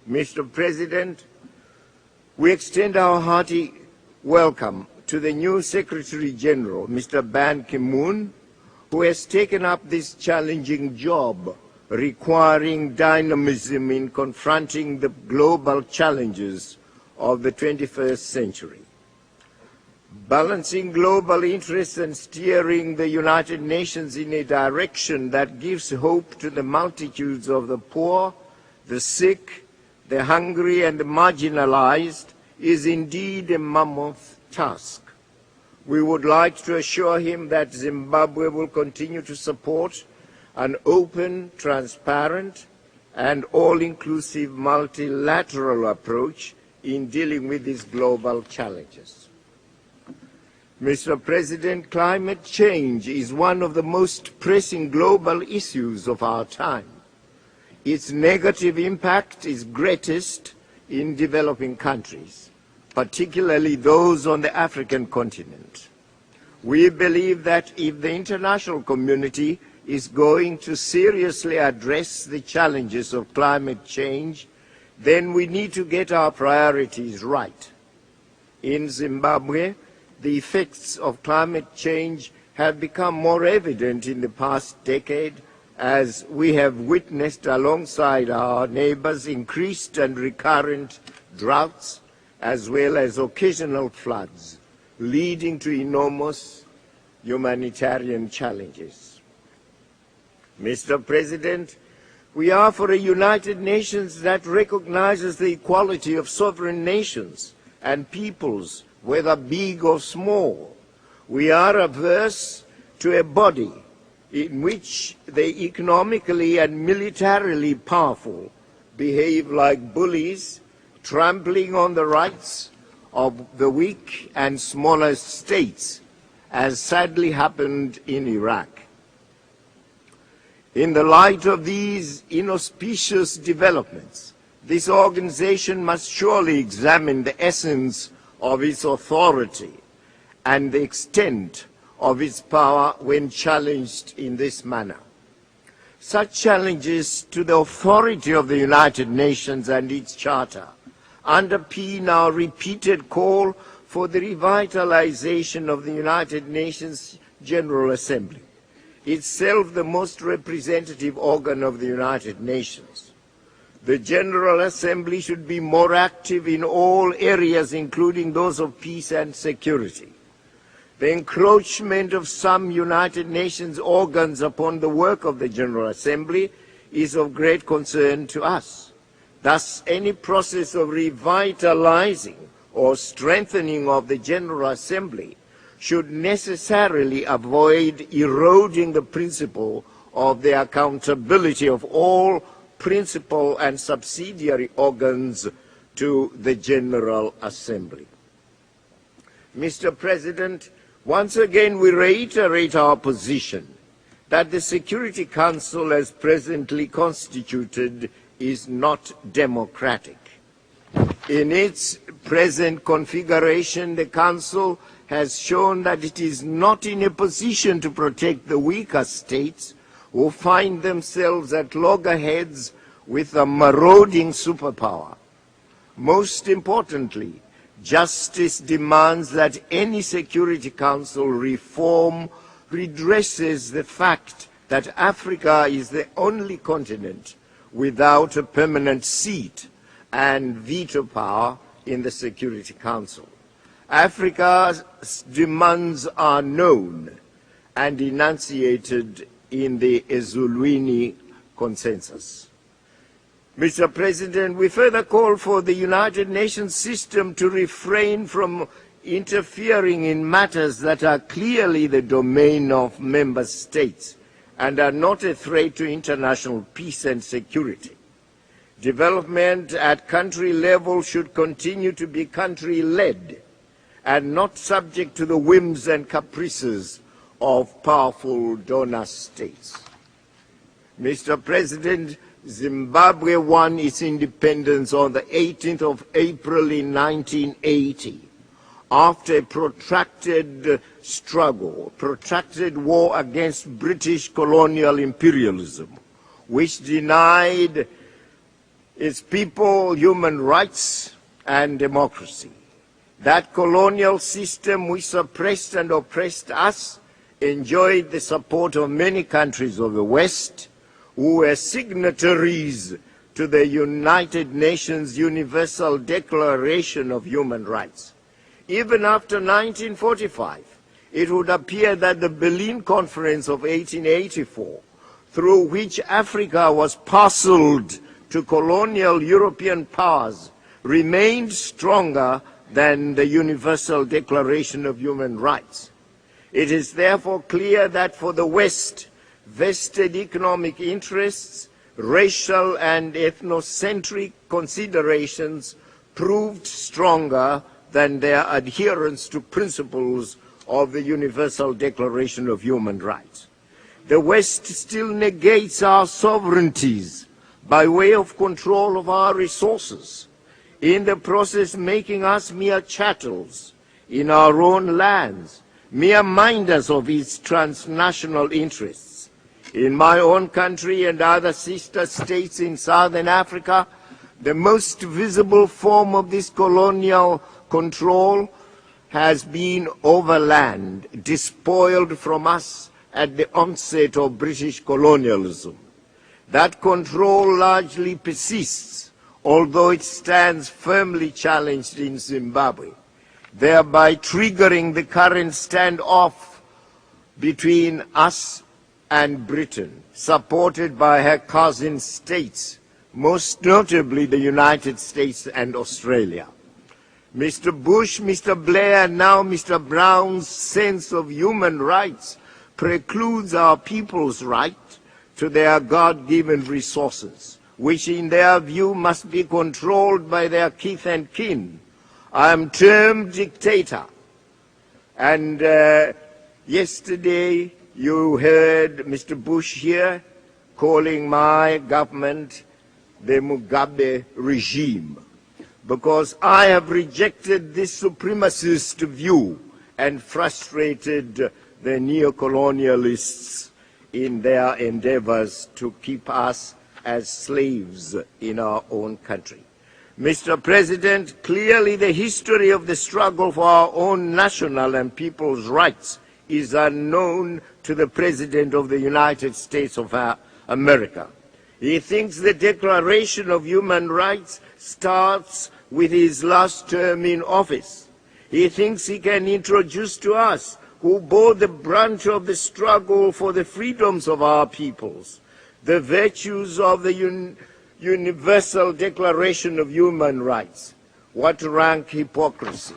Mr. President, we extend our hearty welcome to the new Secretary General, Mr. Ban Ki-moon, who has taken up this challenging job requiring dynamism in confronting the global challenges of the 21st century. Balancing global interests and steering the United Nations in a direction that gives hope to the multitudes of the poor, the sick, the hungry and the marginalized is indeed a mammoth task. We would like to assure him that Zimbabwe will continue to support an open, transparent and all-inclusive multilateral approach in dealing with these global challenges. Mr. President, climate change is one of the most pressing global issues of our time. Its negative impact is greatest in developing countries, particularly those on the African continent. We believe that if the international community is going to seriously address the challenges of climate change, then we need to get our priorities right. In Zimbabwe, the effects of climate change have become more evident in the past decade as we have witnessed alongside our neighbors increased and recurrent droughts as well as occasional floods, leading to enormous humanitarian challenges. Mr. President, we are for a United Nations that recognizes the equality of sovereign nations and peoples, whether big or small. We are averse to a body in which the economically and militarily powerful behave like bullies, trampling on the rights of the weak and smaller states, as sadly happened in Iraq. In the light of these inauspicious developments, this organization must surely examine the essence of its authority and the extent of its power when challenged in this manner. Such challenges to the authority of the United Nations and its Charter underpin our repeated call for the revitalization of the United Nations General Assembly, itself the most representative organ of the United Nations. The General Assembly should be more active in all areas, including those of peace and security. The encroachment of some United Nations organs upon the work of the General Assembly is of great concern to us. Thus, any process of revitalizing or strengthening of the General Assembly should necessarily avoid eroding the principle of the accountability of all principal and subsidiary organs to the General Assembly. Mr. President, once again we reiterate our position that the Security Council as presently constituted is not democratic. In its present configuration, the Council has shown that it is not in a position to protect the weaker states who find themselves at loggerheads with a marauding superpower. Most importantly, justice demands that any Security Council reform redresses the fact that Africa is the only continent without a permanent seat and veto power in the Security Council. Africa's demands are known and enunciated in the Ezulwini Consensus. Mr. President, we further call for the United Nations system to refrain from interfering in matters that are clearly the domain of member states and are not a threat to international peace and security. Development at country level should continue to be country-led and not subject to the whims and caprices of powerful donor states. Mr. President, Zimbabwe won its independence on the 18th of April in 1980 after a protracted struggle, protracted war against British colonial imperialism, which denied its people, human rights, and democracy. That colonial system which suppressed and oppressed us enjoyed the support of many countries of the West who were signatories to the United Nations Universal Declaration of Human Rights. Even after 1945, it would appear that the Berlin Conference of 1884, through which Africa was parceled to colonial European powers, remained stronger than the Universal Declaration of Human Rights. It is therefore clear that for the West, vested economic interests, racial and ethnocentric considerations proved stronger than their adherence to principles of the Universal Declaration of Human Rights. The West still negates our sovereignties by way of control of our resources, in the process making us mere chattels in our own lands, mere minders of its transnational interests. In my own country and other sister states in Southern Africa, the most visible form of this colonial control has been overland, despoiled from us at the onset of British colonialism. That control largely persists, although it stands firmly challenged in Zimbabwe, thereby triggering the current standoff between us and Britain, supported by her cousin states, most notably the United States and Australia. Mr. Bush, Mr. Blair, and now Mr. Brown's sense of human rights precludes our people's right to their God-given resources, which in their view must be controlled by their kith and kin. I am termed dictator. And yesterday you heard Mr. Bush here calling my government the Mugabe regime, because I have rejected this supremacist view and frustrated the neocolonialists in their endeavors to keep us as slaves in our own country. Mr. President, clearly the history of the struggle for our own national and people's rights is unknown to the President of the United States of America. He thinks the Declaration of Human Rights starts with his last term in office. He thinks he can introduce to us, who bore the brunt of the struggle for the freedoms of our peoples, the virtues of the Universal Declaration of Human Rights. What rank hypocrisy!